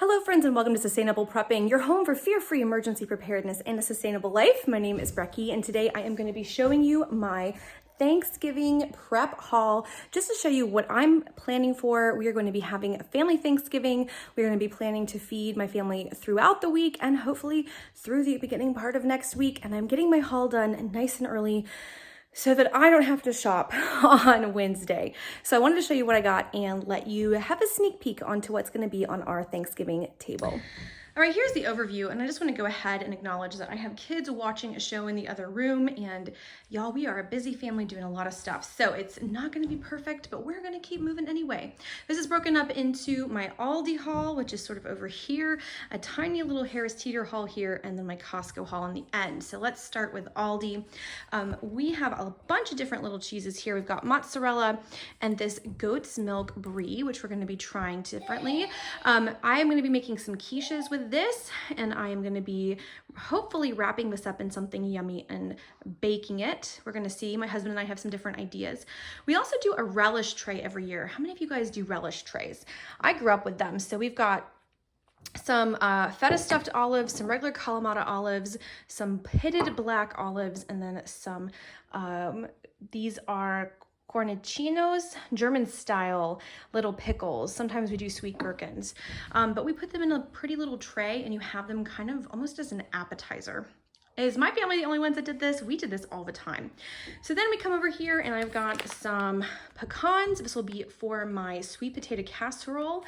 Hello friends and welcome to Sustainable Prepping, your home for fear-free emergency preparedness and a sustainable life. My name is Brecky and today I am going to be showing you my Thanksgiving prep haul just to show you what I'm planning for. We are going to be having a family Thanksgiving. We're going to be planning to feed my family throughout the week and hopefully through the beginning part of next week. And I'm getting my haul done nice and early so that I don't have to shop on Wednesday. So I wanted to show you what I got and let you have a sneak peek onto what's going to be on our Thanksgiving table. All right, here's the overview, and I just want to go ahead and acknowledge that I have kids watching a show in the other room, and y'all, we are a busy family doing a lot of stuff, so it's not going to be perfect, but we're going to keep moving anyway. This is broken up into my Aldi haul, which is sort of over here, a tiny little Harris Teeter haul here, and then my Costco haul on the end. So let's start with Aldi. We have a bunch of different little cheeses here. We've got mozzarella and this goat's milk brie, which we're going to be trying differently. I am going to be making some quiches with this, and I am going to be hopefully wrapping this up in something yummy and baking it. We're going to see. My husband and I have some different ideas. We also do a relish tray every year. How many of you guys do relish trays? I grew up with them. So we've got some feta stuffed olives, some regular Kalamata olives, some pitted black olives, and then some, these are cornichinos, German style little pickles. Sometimes we do sweet gherkins, but we put them in a pretty little tray and you have them kind of almost as an appetizer. Is my family the only ones that did this? We did this all the time. So then we come over here and I've got some pecans. This will be for my sweet potato casserole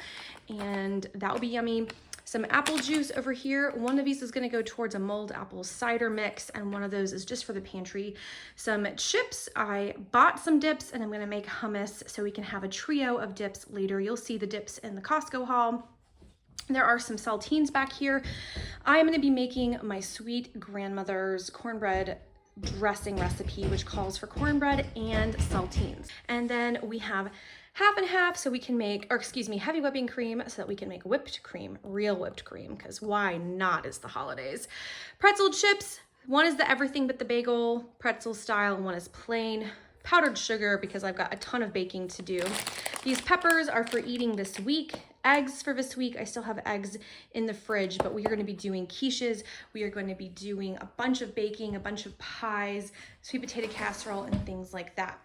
and that will be yummy. Some apple juice over here. One of these is gonna go towards a mulled apple cider mix and one of those is just for the pantry. Some chips, I bought some dips and I'm gonna make hummus so we can have a trio of dips later. You'll see the dips in the Costco haul. There are some saltines back here. I am gonna be making my sweet grandmother's cornbread dressing recipe, which calls for cornbread and saltines. And then we have half and half so we can make, or excuse me, heavy whipping cream so that we can make whipped cream, real whipped cream, because why not? It's the holidays. Pretzel chips, one is the everything but the bagel pretzel style, and one is plain. Powdered sugar because I've got a ton of baking to do. These peppers are for eating this week. Eggs for this week. I still have eggs in the fridge, but we are going to be doing quiches. We are going to be doing a bunch of baking, a bunch of pies, sweet potato casserole, and things like that.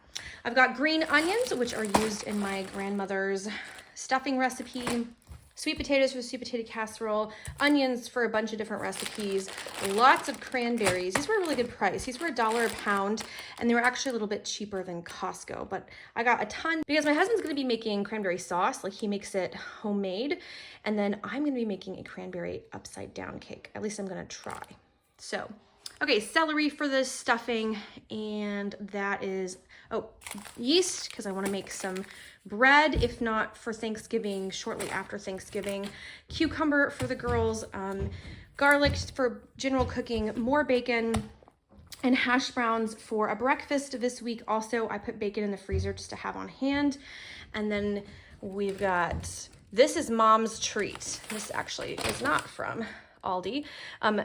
I've got green onions, which are used in my grandmother's stuffing recipe. Sweet potatoes for sweet potato casserole, onions for a bunch of different recipes, lots of cranberries. These were a really good price. These were $1 a pound, and they were actually a little bit cheaper than Costco, but I got a ton because my husband's gonna be making cranberry sauce, like he makes it homemade, and then I'm gonna be making a cranberry upside down cake. At least I'm gonna try. So, okay, celery for the stuffing, and that is, yeast, because I want to make some bread, if not for Thanksgiving, shortly after Thanksgiving. Cucumber for the girls, garlic for general cooking, more bacon, and hash browns for a breakfast this week. Also, I put bacon in the freezer just to have on hand. And then we've got, this is Mom's treat. This actually is not from Aldi.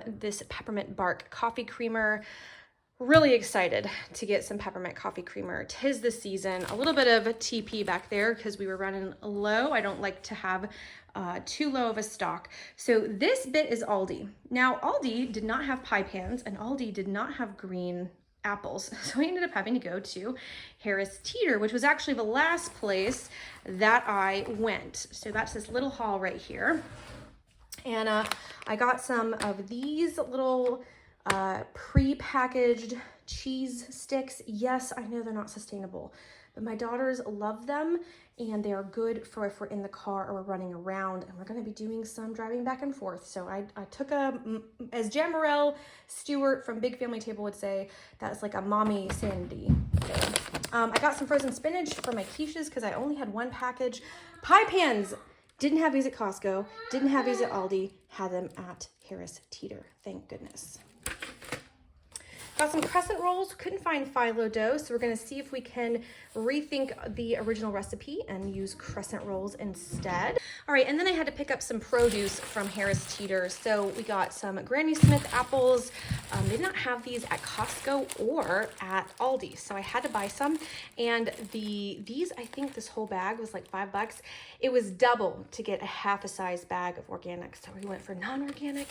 This peppermint bark coffee creamer. Really excited to get some peppermint coffee creamer. 'Tis the season. A little bit of TP back there because we were running low. I don't like to have too low of a stock. So this bit is Aldi. Now Aldi did not have pie pans and Aldi did not have green apples. So I ended up having to go to Harris Teeter, which was actually the last place that I went. So that's this little haul right here. And I got some of these little pre-packaged cheese sticks. Yes, I know they're not sustainable, but my daughters love them and they are good for if we're in the car or we're running around, and we're going to be doing some driving back and forth. So I took as Jamarelle Stewart from Big Family Table would say, that's like a mommy sanity thing. I got some frozen spinach for my quiches because I only had one package. Pie pans, didn't have these at Costco, didn't have these at Aldi, had them at Harris Teeter, thank goodness. Got some crescent rolls, couldn't find phyllo dough, so we're gonna see if we can rethink the original recipe and use crescent rolls instead. All right, and then I had to pick up some produce from Harris Teeter. So we got some Granny Smith apples. They did not have these at Costco or at Aldi, so I had to buy some. And these, I think this whole bag was like $5. It was double to get a half a size bag of organic, so we went for non-organic.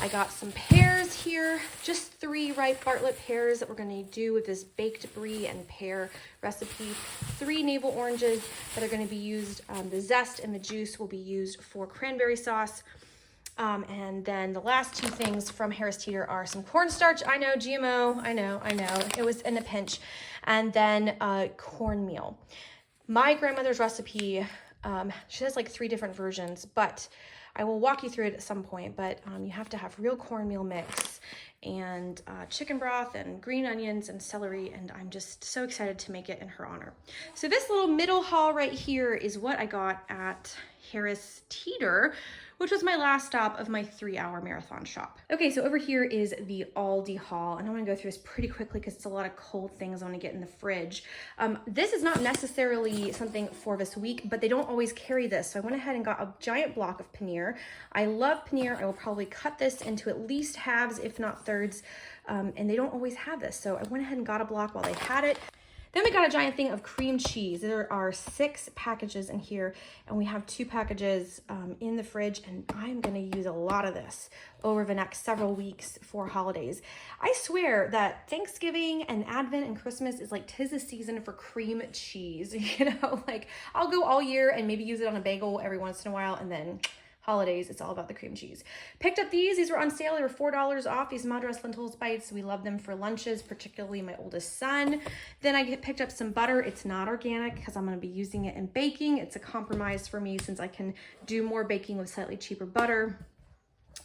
I got some pears here, just 3 ripe Bartlett pears that we're gonna do with this baked brie and pear recipe. 3 navel oranges that are gonna be used, the zest and the juice will be used for cranberry sauce. And then the last 2 things from Harris Teeter are some cornstarch. I know, GMO, I know, it was in a pinch. And then cornmeal. My grandmother's recipe, she has like 3 different versions, but I will walk you through it at some point. But you have to have real cornmeal mix and chicken broth and green onions and celery, and I'm just so excited to make it in her honor. So this little middle haul right here is what I got at Harris Teeter, which was my last stop of my 3-hour marathon shop. Okay, so over here is the Aldi haul, and I'm gonna go through this pretty quickly because it's a lot of cold things I wanna get in the fridge. This is not necessarily something for this week, but they don't always carry this. So I went ahead and got a giant block of paneer. I love paneer. I will probably cut this into at least halves, if not thirds, and they don't always have this. So I went ahead and got a block while they had it. Then we got a giant thing of cream cheese. There are 6 packages in here, and we have 2 packages in the fridge, and I'm gonna use a lot of this over the next several weeks for holidays. I swear that Thanksgiving and Advent and Christmas is like 'tis the season for cream cheese. You know, like I'll go all year and maybe use it on a bagel every once in a while, and then holidays, it's all about the cream cheese. Picked up these were on sale. They were $4 off, these Madras Lentils bites. We love them for lunches, particularly my oldest son. Then I picked up some butter. It's not organic because I'm gonna be using it in baking. It's a compromise for me since I can do more baking with slightly cheaper butter.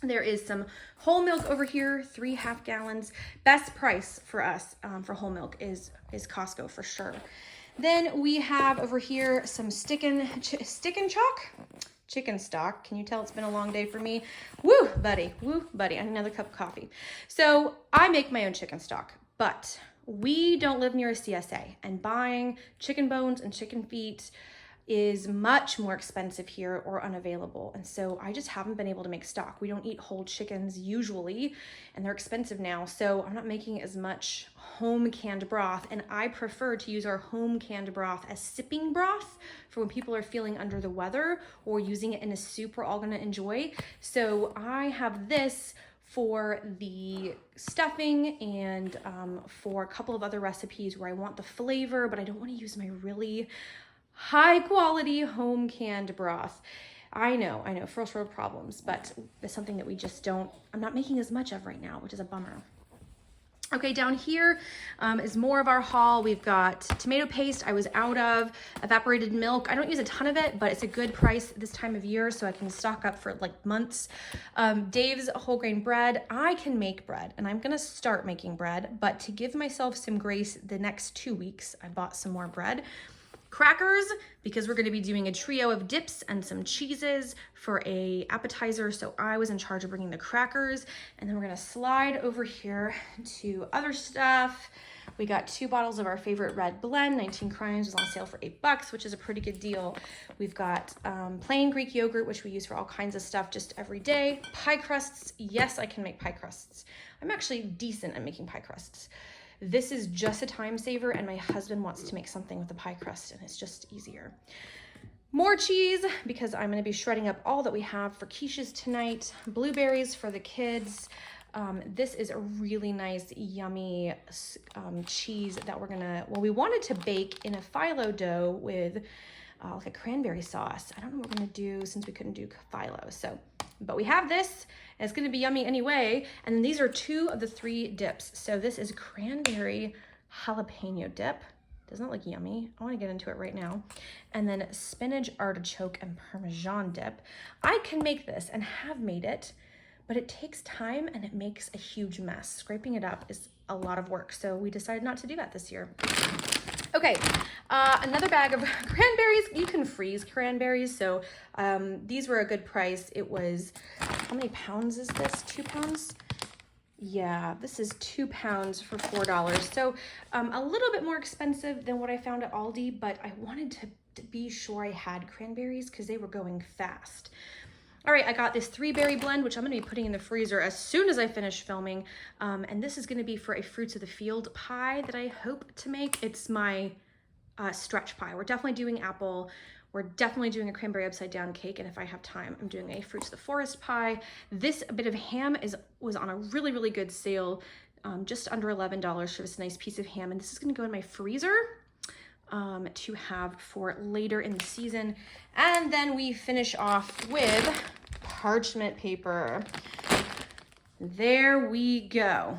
There is some whole milk over here, 3 half gallons. Best price for us for whole milk is Costco for sure. Then we have over here some stick and chalk. Chicken stock. Can you tell it's been a long day for me? Woo, buddy. Woo, buddy. I need another cup of coffee. So I make my own chicken stock, but we don't live near a CSA, and buying chicken bones and chicken feet is much more expensive here or unavailable. And so I just haven't been able to make stock. We don't eat whole chickens usually, and they're expensive now. So I'm not making as much home canned broth, and I prefer to use our home canned broth as sipping broth for when people are feeling under the weather or using it in a soup we're all gonna enjoy. So I have this for the stuffing and for a couple of other recipes where I want the flavor, but I don't want to use my really high quality home canned broth. I know, first world problems, but it's something that we just don't, I'm not making as much of right now, which is a bummer. Okay, down here is more of our haul. We've got tomato paste I was out of, evaporated milk. I don't use a ton of it, but it's a good price this time of year, so I can stock up for like months. Dave's whole grain bread. I can make bread, and I'm gonna start making bread, but to give myself some grace the next 2 weeks, I bought some more bread. Crackers, because we're gonna be doing a trio of dips and some cheeses for a appetizer, so I was in charge of bringing the crackers. And then we're gonna slide over here to other stuff. We got 2 bottles of our favorite red blend. 19 Crimes was on sale for $8, which is a pretty good deal. We've got plain Greek yogurt, which we use for all kinds of stuff just every day. Pie crusts, yes, I can make pie crusts. I'm actually decent at making pie crusts. This is just a time saver, and my husband wants to make something with the pie crust, and it's just easier. More cheese, because I'm gonna be shredding up all that we have for quiches tonight. Blueberries for the kids. This is a really nice, yummy cheese that we're gonna, well, we wanted to bake in a phyllo dough with like a cranberry sauce. I don't know what we're gonna do since we couldn't do phyllo, so, but we have this, and it's gonna be yummy anyway. And then these are 2 of the 3 dips. So this is cranberry jalapeno dip. Doesn't that look yummy? I wanna get into it right now. And then spinach artichoke and Parmesan dip. I can make this and have made it, but it takes time and it makes a huge mess. Scraping it up is a lot of work, so we decided not to do that this year. Okay, another bag of cranberries. You can freeze cranberries, so these were a good price. It was, how many pounds is this? 2 pounds? Yeah, this is 2 pounds for $4. So a little bit more expensive than what I found at Aldi, but I wanted to be sure I had cranberries because they were going fast. All right, I got this 3-berry blend, which I'm gonna be putting in the freezer as soon as I finish filming. And this is gonna be for a Fruits of the Field pie that I hope to make. It's my stretch pie. We're definitely doing apple. We're definitely doing a cranberry upside down cake, and if I have time, I'm doing a Fruits of the Forest pie. This bit of ham was on a really, really good sale, just under $11 for this nice piece of ham, and this is gonna go in my freezer to have for later in the season. And then we finish off with parchment paper. There we go.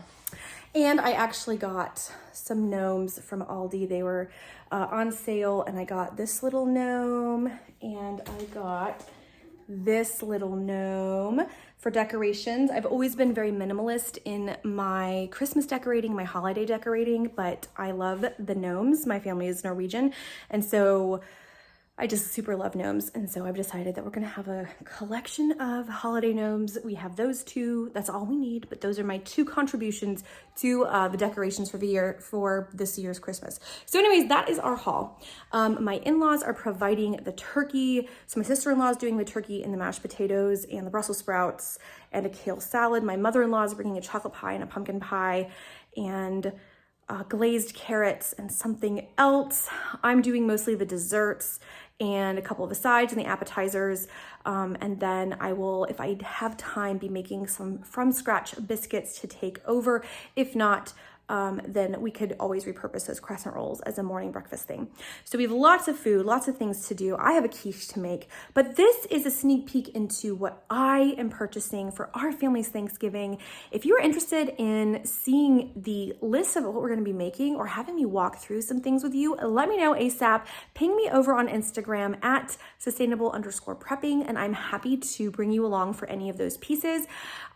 And I actually got some gnomes from Aldi. They were on sale, and I got this little gnome, and I got this little gnome for decorations. I've always been very minimalist in my Christmas decorating, my holiday decorating, but I love the gnomes. My family is Norwegian, and so I just super love gnomes, and so I've decided that we're gonna have a collection of holiday gnomes. We have those two, that's all we need, but those are my 2 contributions to the decorations for the year, for this year's Christmas. So anyways, that is our haul. My in-laws are providing the turkey, so my sister-in-law is doing the turkey and the mashed potatoes and the Brussels sprouts and a kale salad. My mother-in-law is bringing a chocolate pie and a pumpkin pie and glazed carrots and something else. I'm doing mostly the desserts and a couple of the sides and the appetizers. And then I will, if I have time, be making some from scratch biscuits to take over. If not, then we could always repurpose those crescent rolls as a morning breakfast thing. So we have lots of food, lots of things to do. I have a quiche to make, but this is a sneak peek into what I am purchasing for our family's Thanksgiving. If you're interested in seeing the list of what we're gonna be making or having me walk through some things with you, let me know ASAP. Ping me over on Instagram at sustainable_prepping, and I'm happy to bring you along for any of those pieces.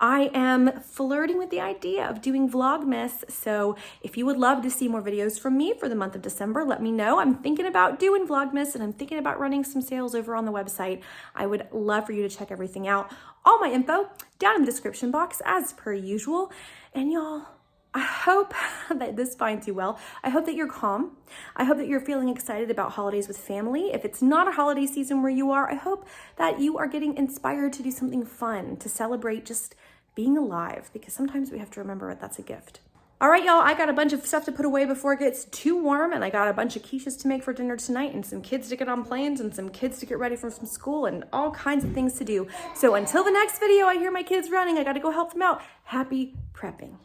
I am flirting with the idea of doing Vlogmas, so if you would love to see more videos from me for the month of December, let me know. I'm thinking about doing Vlogmas, and I'm thinking about running some sales over on the website. I would love for you to check everything out. All my info down in the description box as per usual. And y'all, I hope that this finds you well. I hope that you're calm. I hope that you're feeling excited about holidays with family. If it's not a holiday season where you are, I hope that you are getting inspired to do something fun, to celebrate just being alive, because sometimes we have to remember that that's a gift. All right, y'all, I got a bunch of stuff to put away before it gets too warm, and I got a bunch of quiches to make for dinner tonight, and some kids to get on planes, and some kids to get ready for some school, and all kinds of things to do. So until the next video, I hear my kids running. I gotta go help them out. Happy prepping.